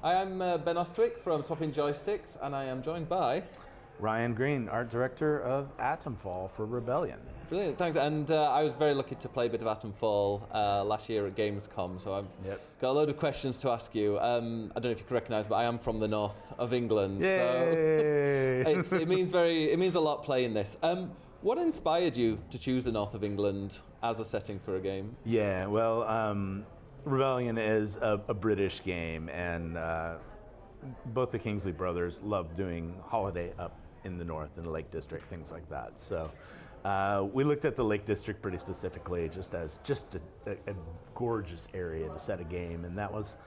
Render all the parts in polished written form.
I am Ben Ostwick from Swapping Joysticks, and I am joined by... Ryan Greene, art director of Atomfall for Rebellion. Brilliant, thanks. And I was very lucky to play a bit of Atomfall last year at Gamescom, so I've got a load of questions to ask you. I don't know if you can recognise, but I am from the north of England, Yay! so it means a lot playing this. What inspired you to choose the north of England as a setting for a game? Yeah, well, Rebellion is a British game, and both the Kingsley brothers love doing holiday up in the north, in the Lake District, things like that. So we looked at the Lake District pretty specifically, just as a gorgeous area to set a game, and that was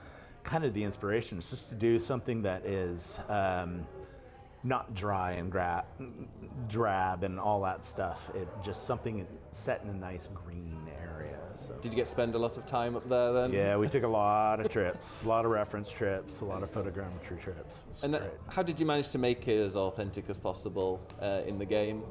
kind of the inspiration. It's just to do something that is not dry and drab and all that stuff. It just something set in a nice green area. So. Did you get to spend a lot of time up there then? Yeah, we took a lot of trips, a lot of reference trips, a lot of photogrammetry trips. And how did you manage to make it as authentic as possible in the game?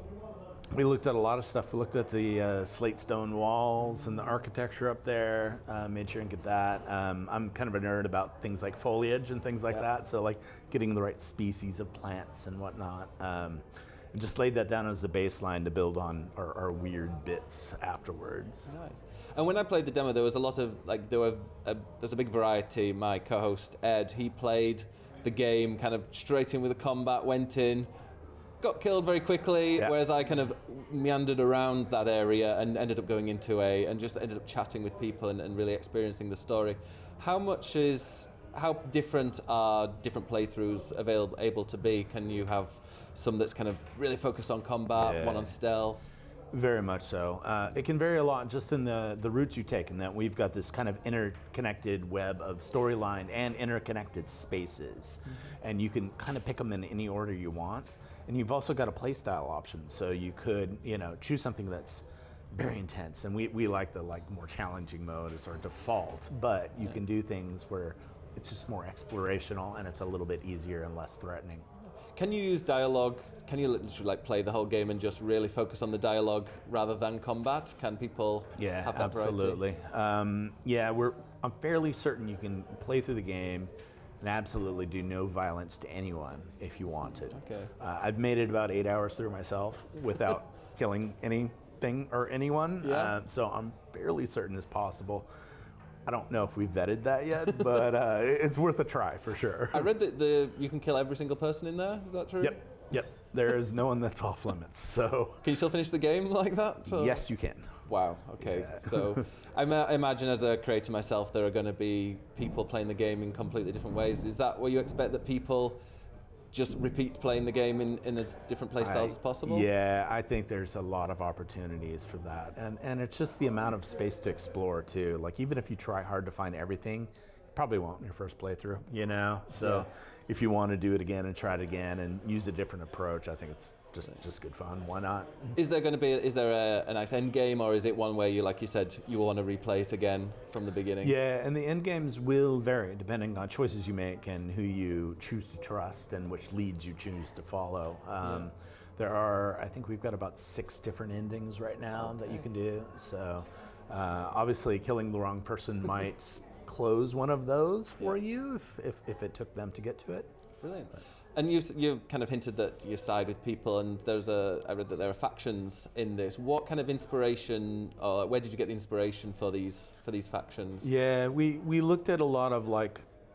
We looked at a lot of stuff. We looked at the slate stone walls and the architecture up there, made sure and get that. I'm kind of a nerd about things like foliage and things like that, so like getting the right species of plants and whatnot. And just laid that down as the baseline to build on our weird bits afterwards. Nice. And when I played the demo, there was a lot of, there's a big variety. My co-host, Ed, he played the game kind of straight in with the combat, went in, got killed very quickly, whereas I kind of meandered around that area and ended up going into and just ended up chatting with people and really experiencing the story. How different are different playthroughs able to be? Can you have some that's kind of really focused on combat, one on stealth? Very much so. It can vary a lot just in the routes you take, in that we've got this kind of interconnected web of storyline and interconnected spaces. And you can kind of pick them in any order you want. And you've also got a playstyle option, so you could, choose something that's very intense. And we like the more challenging mode as our default, but you can do things where it's just more explorational and it's a little bit easier and less threatening. Can you use dialogue? Can you literally play the whole game and just really focus on the dialogue rather than combat? Can people have that absolutely. variety? I'm fairly certain you can play through the game and absolutely do no violence to anyone if you wanted. Okay. I've made it about 8 hours through myself without killing anything or anyone, so I'm fairly certain it's possible. I don't know if we've vetted that yet, but it's worth a try for sure. I read that you can kill every single person in there. Is that true? Yep. There is no one that's off limits. So can you still finish the game like that? Or? Yes, you can. Wow. Okay. Yeah. So I imagine as a creator myself, there are going to be people playing the game in completely different ways. Is that what you expect, that people just repeat playing the game in as different play styles as possible? Yeah, I think there's a lot of opportunities for that. And it's just the amount of space to explore too. Like even if you try hard to find everything, you probably won't in your first playthrough, So if you want to do it again and try it again and use a different approach, I think it's just good fun. Why not? Is there a nice end game, or is it one where you, like you said, you will want to replay it again from the beginning? Yeah, and the end games will vary depending on choices you make and who you choose to trust and which leads you choose to follow. There are, I think we've got about 6 different endings right now that you can do. So obviously killing the wrong person might close one of those for you if it took them to get to it. Brilliant. And you kind of hinted that you side with people, and I read that there are factions in this. What kind of inspiration, or where did you get the inspiration for these factions? Yeah, we looked at a lot of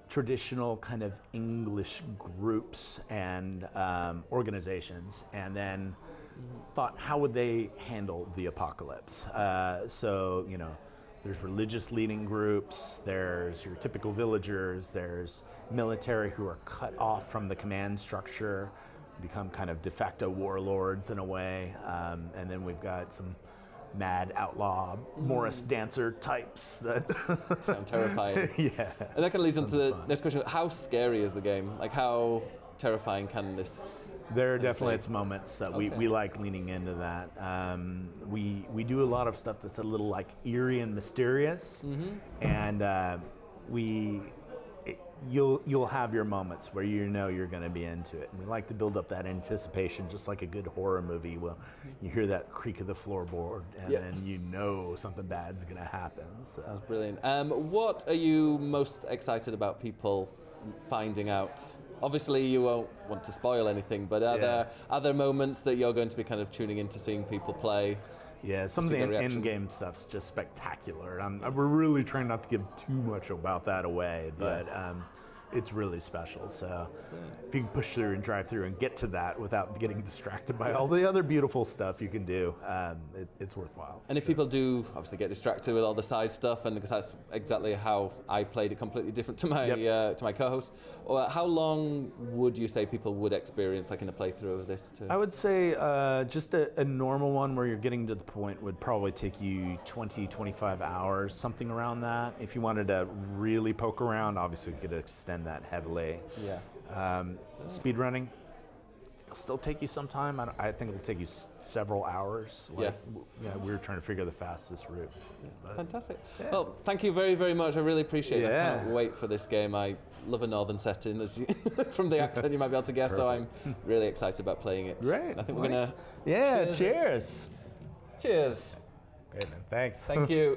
traditional kind of English groups and organizations, and then thought, how would they handle the apocalypse? There's religious leading groups, there's your typical villagers, there's military who are cut off from the command structure, become kind of de facto warlords in a way, and then we've got some mad outlaw Morris dancer types that sound terrifying. Yeah. And that kind of leads into the next question. How scary is the game? Like, how terrifying can this? There are definitely its moments that we like leaning into that. We do a lot of stuff that's a little eerie and mysterious, and you'll have your moments where you're going to be into it, and we like to build up that anticipation, just like a good horror movie. Well, you hear that creak of the floorboard, and then something bad's going to happen. So. Sounds brilliant. What are you most excited about people finding out? Obviously, you won't want to spoil anything, but are there moments that you're going to be kind of tuning in to seeing people play? Yeah, some of the in-game stuff's just spectacular. We're really trying not to give too much about that away, but it's really special. So if you can push through and drive through and get to that without getting distracted by all the other beautiful stuff you can do, it's worthwhile. And if people do obviously get distracted with all the side stuff, and because that's exactly how I played it, completely different to my co-host, how long would you say people would experience like in a playthrough of this? I would say just a normal one where you're getting to the point would probably take you 20, 25 hours, something around that. If you wanted to really poke around, obviously you could extend that heavily. Speed running, it'll still take you some time. I think it'll take you several hours. We were trying to figure the fastest route. Fantastic. Well, thank you very, very much. I really appreciate it. I can't wait for this game. I love a northern setting, as you from the accent you might be able to guess. So I'm really excited about playing it. Great. I think we're gonna. Cheers. Cheers. Great, man. Thanks. Thank you.